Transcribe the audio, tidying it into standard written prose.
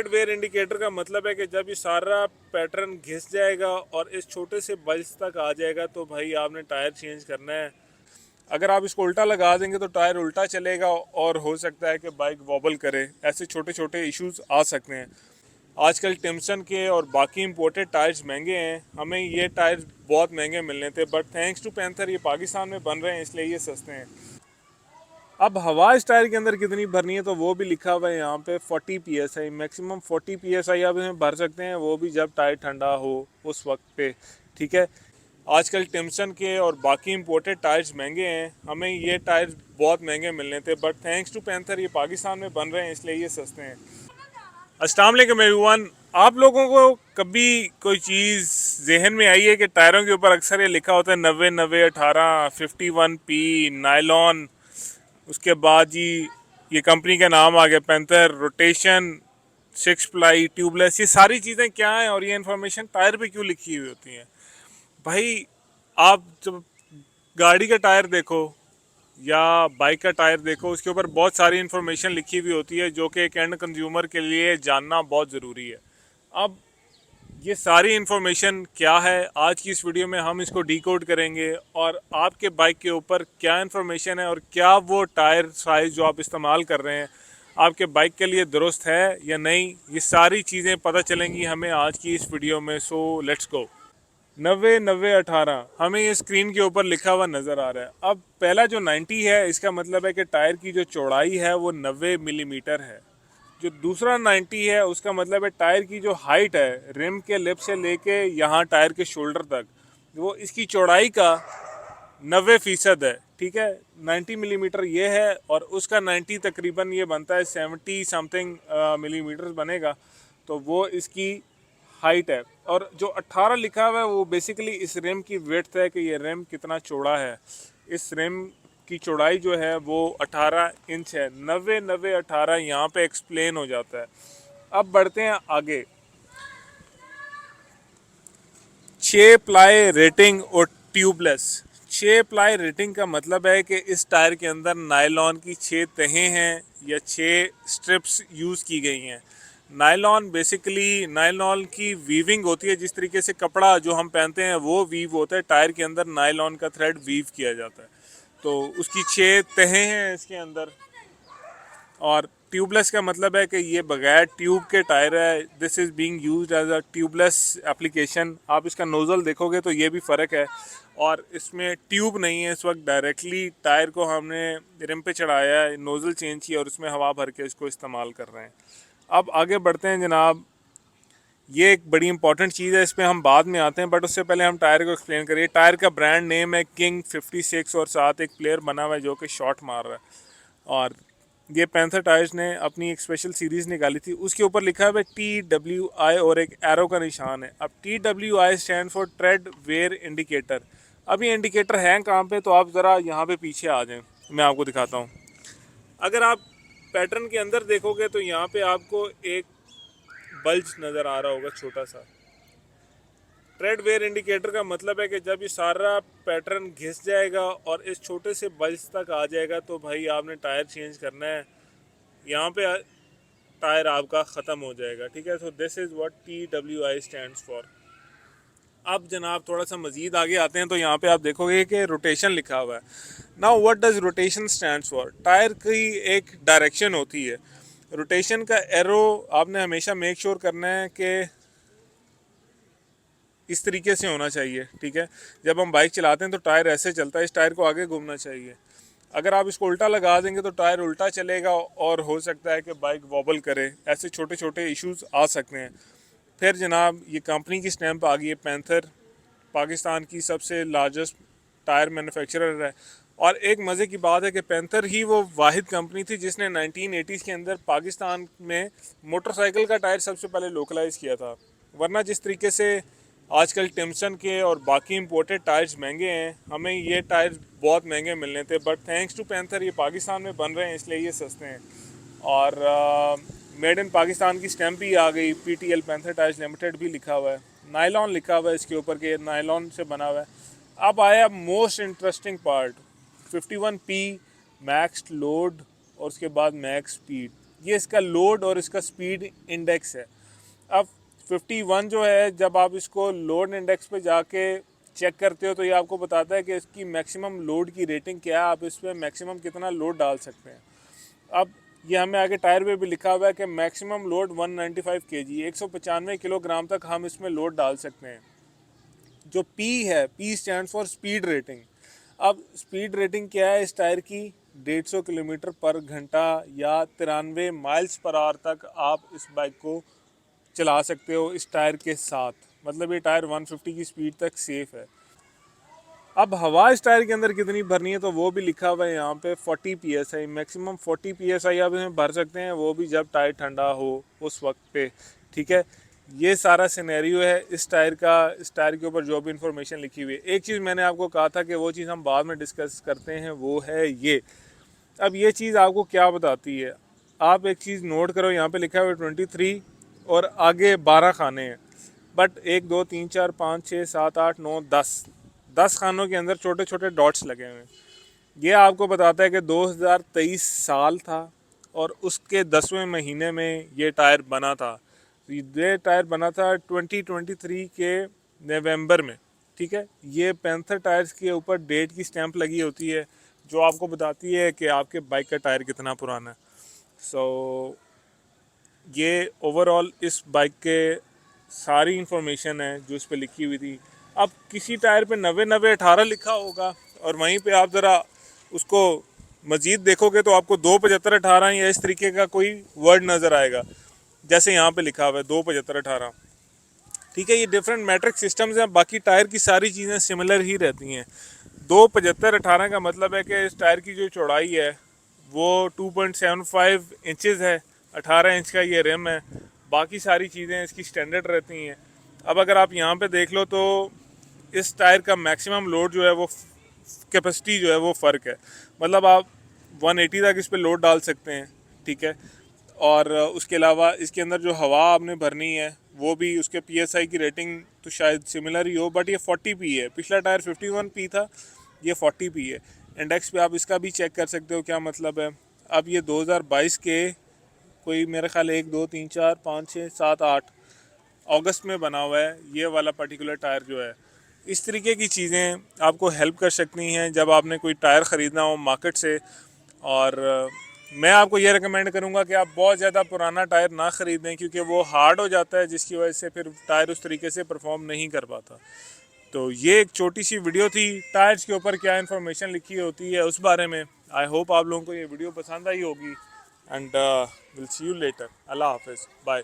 Trade wear indicator का मतलब है कि जब ये सारा पैटर्न घिस जाएगा और इस छोटे से बल्ज तक आ जाएगा तो भाई आपने टायर चेंज करना है। अगर आप इसको उल्टा लगा देंगे तो टायर उल्टा चलेगा और हो सकता है कि बाइक वॉबल करे। ऐसे छोटे छोटे इश्यूज आ सकते हैं। आजकल टिम्सन के और बाकी इंपोर्टेड टायर्स महंगे हैं, हमें ये टायर्स बहुत महंगे मिलने थे, बट थैंक्स टू पैंथर ये पाकिस्तान में बन रहे हैं इसलिए ये सस्ते हैं। अब हवा इस टायर के अंदर कितनी भरनी है तो वो भी लिखा हुआ है यहाँ पे 40 PSI, मैक्सिमम 40 PSI आप इसमें भर सकते हैं, वो भी जब टायर ठंडा हो उस वक्त पे। ठीक है, आजकल टिम्सन के और बाकी इंपोर्टेड टायर्स महंगे हैं, हमें ये टायर्स बहुत महंगे मिलने थे, बट थैंक्स टू पैंथर ये पाकिस्तान में बन रहे हैं इसलिए ये सस्ते हैं। अस्सलाम वालेकुम एवरीवन। आप लोगों को कभी कोई चीज़ जहन में आई है कि टायरों के ऊपर अक्सर ये लिखा होता है 90 90 18 51P नायलॉन, उसके बाद जी ये कंपनी का नाम आ गया पैंथर, रोटेशन, 6 प्लाई, ट्यूबलेस, ये सारी चीज़ें क्या हैं और ये इन्फॉर्मेशन टायर पे क्यों लिखी हुई होती हैं? भाई आप जब गाड़ी का टायर देखो या बाइक का टायर देखो, उसके ऊपर बहुत सारी इन्फॉर्मेशन लिखी हुई होती है जो कि एक एंड कंज्यूमर के लिए जानना बहुत ज़रूरी है। अब ये सारी इन्फॉर्मेशन क्या है, आज की इस वीडियो में हम इसको डिकोड करेंगे और आपके बाइक के ऊपर क्या इन्फॉर्मेशन है और क्या वो टायर साइज़ जो आप इस्तेमाल कर रहे हैं आपके बाइक के लिए दुरुस्त है या नहीं, ये सारी चीज़ें पता चलेंगी हमें आज की इस वीडियो में। So let's go. 90 90 18 हमें ये स्क्रीन के ऊपर लिखा हुआ नज़र आ रहा है। अब पहला जो 90 है इसका मतलब है कि टायर की जो चौड़ाई है वो 90 मिलीमीटर है। जो दूसरा 90 है उसका मतलब है टायर की जो हाइट है रिम के लिप से लेके यहाँ टायर के शोल्डर तक, वो इसकी चौड़ाई का 90% है। ठीक है, 90 मिलीमीटर ये है और उसका 90 तकरीबन ये बनता है 70 समथिंग मिलीमीटर बनेगा, तो वो इसकी हाइट है। और जो 18 लिखा हुआ है वो बेसिकली इस रिम की विड्थ है कि ये रिम कितना चौड़ा है। इस रिम की चौड़ाई जो है वो 18 इंच है। 90 90 18 यहाँ पे एक्सप्लेन हो जाता है। अब बढ़ते हैं आगे। 6 प्लाई रेटिंग और ट्यूबलेस। 6 प्लाई रेटिंग का मतलब है कि इस टायर के अंदर नायलॉन की 6 तहें हैं या 6 स्ट्रिप्स यूज़ की गई हैं। नायलॉन बेसिकली नायलॉन की वीविंग होती है, जिस तरीके से कपड़ा जो हम पहनते हैं वो वीव होता है, टायर के अंदर नायलॉन का थ्रेड वीव किया जाता है, तो उसकी 6 तहें हैं इसके अंदर। और ट्यूबलेस का मतलब है कि ये बगैर ट्यूब के टायर है। This is being used as a tubeless application. आप इसका नोज़ल देखोगे तो ये भी फ़र्क है, और इसमें ट्यूब नहीं है। इस वक्त डायरेक्टली टायर को हमने रिम पे चढ़ाया है, नोज़ल चेंज किया और उसमें हवा भर के इसको इस्तेमाल कर रहे हैं। अब आगे बढ़ते हैं जनाब। ये एक बड़ी इंपॉर्टेंट चीज़ है, इस पर हम बाद में आते हैं, बट उससे पहले हम टायर को एक्सप्लेन करिए। टायर का ब्रांड नेम है किंग 56 और साथ एक प्लेयर बना हुआ है जो कि शॉट मार रहा है। और ये पैंथर टायर्स ने अपनी एक स्पेशल सीरीज़ निकाली थी, उसके ऊपर लिखा हुआ है TWI और एक एरो का निशान है। अब TWI stand for tread wear indicator. अब ये इंडिकेटर है कहाँ पे, तो आप ज़रा यहाँ पे पीछे आ जाएं, मैं आपको दिखाता हूँ। अगर आप पैटर्न के अंदर देखोगे तो यहाँ पे आपको एक बल्ज नज़र आ रहा होगा छोटा सा। ट्रेड वेयर इंडिकेटर का मतलब है कि जब ये सारा पैटर्न घिस जाएगा और इस छोटे से बल्ज तक आ जाएगा तो भाई आपने टायर चेंज करना है। यहाँ पे टायर आपका ख़त्म हो जाएगा। ठीक है, so this is what TWI stands for. अब जनाब थोड़ा सा मज़ीद आगे आते हैं तो यहाँ पे आप देखोगे कि रोटेशन लिखा हुआ है। Now what does rotation stands for? Tyre की एक डायरेक्शन होती है। रोटेशन का एरो आपने हमेशा मेक श्योर करना है कि इस तरीके से होना चाहिए। ठीक है, जब हम बाइक चलाते हैं तो टायर ऐसे चलता है, इस टायर को आगे घूमना चाहिए। अगर आप इसको उल्टा लगा देंगे तो टायर उल्टा चलेगा और हो सकता है कि बाइक वॉबल करे। ऐसे छोटे छोटे इश्यूज आ सकते हैं। फिर जनाब ये कंपनी की स्टैंप आ गई है पैंथर, पाकिस्तान की सबसे लार्जेस्ट टायर मैन्युफैक्चरर है। और एक मज़े की बात है कि पैंथर ही वो वाहिद कंपनी थी जिसने 1980s के अंदर पाकिस्तान में मोटरसाइकिल का टायर सबसे पहले लोकलाइज़ किया था। वरना जिस तरीके से आजकल टिम्सन के और बाकी इंपोर्टेड टायर्स महंगे हैं, हमें ये टायर्स बहुत महंगे मिलने थे, बट थैंक्स टू पैंथर ये पाकिस्तान में बन रहे हैं इसलिए ये सस्ते हैं। और मेड इन पाकिस्तान की स्टैंप भी आ गई, PTL पैंथर टायर्स लिमिटेड भी लिखा हुआ है, नायलॉन लिखा हुआ है इसके ऊपर के नायलॉन से बना हुआ है। अब आया most interesting part, 51P max load और उसके बाद मैक्स स्पीड। ये इसका लोड और इसका स्पीड इंडेक्स है। अब 51 जो है, जब आप इसको लोड इंडेक्स पे जाके चेक करते हो तो ये आपको बताता है कि इसकी मैक्सिमम लोड की रेटिंग क्या है, आप इस पर मैक्सिमम कितना लोड डाल सकते हैं। अब ये हमें आगे टायर पे भी लिखा हुआ है कि मैक्सिमम लोड 195 kg, 195 किलोग्राम तक हम इसमें लोड डाल सकते हैं। जो पी है, P stand for speed rating. अब स्पीड रेटिंग क्या है इस टायर की? 150 किलोमीटर पर घंटा या 93 माइल्स पर आवर तक आप इस बाइक को चला सकते हो इस टायर के साथ। मतलब ये टायर 150 की स्पीड तक सेफ है। अब हवा इस टायर के अंदर कितनी भरनी है तो वो भी लिखा हुआ है यहाँ पे 40 PSI, मैक्सिमम 40 PSI आप इसमें भर सकते हैं, वो भी जब टायर ठंडा हो उस वक्त पे। ठीक है, ये सारा सिनेरियो है इस टायर का। इस टायर के ऊपर जो भी इंफॉर्मेशन लिखी हुई है, एक चीज़ मैंने आपको कहा था कि वो चीज़ हम बाद में डिस्कस करते हैं, वो है ये। अब ये चीज़ आपको क्या बताती है, आप एक चीज़ नोट करो, यहाँ पे लिखा हुआ है 23 और आगे 12 खाने हैं, बट 1 2 3 4 5 6 7 8 9 10 खानों के अंदर छोटे छोटे डॉट्स लगे हुए हैं। ये आपको बताता है कि 2023 साल था और उसके 10वें महीने में ये टायर बना था। ये टायर बना था 2023 के नवंबर में। ठीक है, ये पैंथर टायर्स के ऊपर डेट की स्टैंप लगी होती है जो आपको बताती है कि आपके बाइक का टायर कितना पुराना है। सो ये ओवरऑल इस बाइक के सारी इंफॉर्मेशन है जो इस पर लिखी हुई थी। अब किसी टायर पे 90-90-18 लिखा होगा और वहीं पे आप ज़रा उसको मज़ीद देखोगे तो आपको 275-18 या इस तरीके का कोई वर्ड नज़र आएगा, जैसे यहाँ पे लिखा हुआ है 275-18। ठीक है, ये डिफरेंट मैट्रिक सिस्टम्स हैं, बाकी टायर की सारी चीज़ें सिमिलर ही रहती हैं। 275-18 का मतलब है कि इस टायर की जो चौड़ाई है वो 2.75 इंचज़ है, 18 इंच का ये रिम है, बाकी सारी चीज़ें इसकी स्टैंडर्ड रहती हैं। अब अगर आप यहाँ पे देख लो तो इस टायर का मैक्सिमम लोड जो है वो कैपेसिटी जो है वो फ़र्क है, मतलब आप 180 तक इस पर लोड डाल सकते हैं। ठीक है, और उसके अलावा इसके अंदर जो हवा आपने भरनी है वो भी उसके PSI की रेटिंग तो शायद सिमिलर ही हो, बट ये 40 P है। पिछला टायर 51 P था, ये 40 P है। इंडेक्स पे आप इसका भी चेक कर सकते हो क्या मतलब है। अब ये 2022 के कोई मेरे ख्याल 1 2 3 4 5 6 7 8 अगस्त में बना हुआ है ये वाला पर्टिकुलर टायर जो है। इस तरीके की चीज़ें आपको हेल्प कर सकती हैं जब आपने कोई टायर ख़रीदना हो मार्केट से। और मैं आपको ये रिकमेंड करूँगा कि आप बहुत ज़्यादा पुराना टायर ना ख़रीदें, क्योंकि वो हार्ड हो जाता है जिसकी वजह से फिर टायर उस तरीके से परफॉर्म नहीं कर पाता। तो ये एक छोटी सी वीडियो थी टायर्स के ऊपर क्या इन्फॉर्मेशन लिखी होती है उस बारे में। आई होप आप लोगों को ये वीडियो पसंद आई होगी and will see you later. अल्लाह हाफिज़, बाय।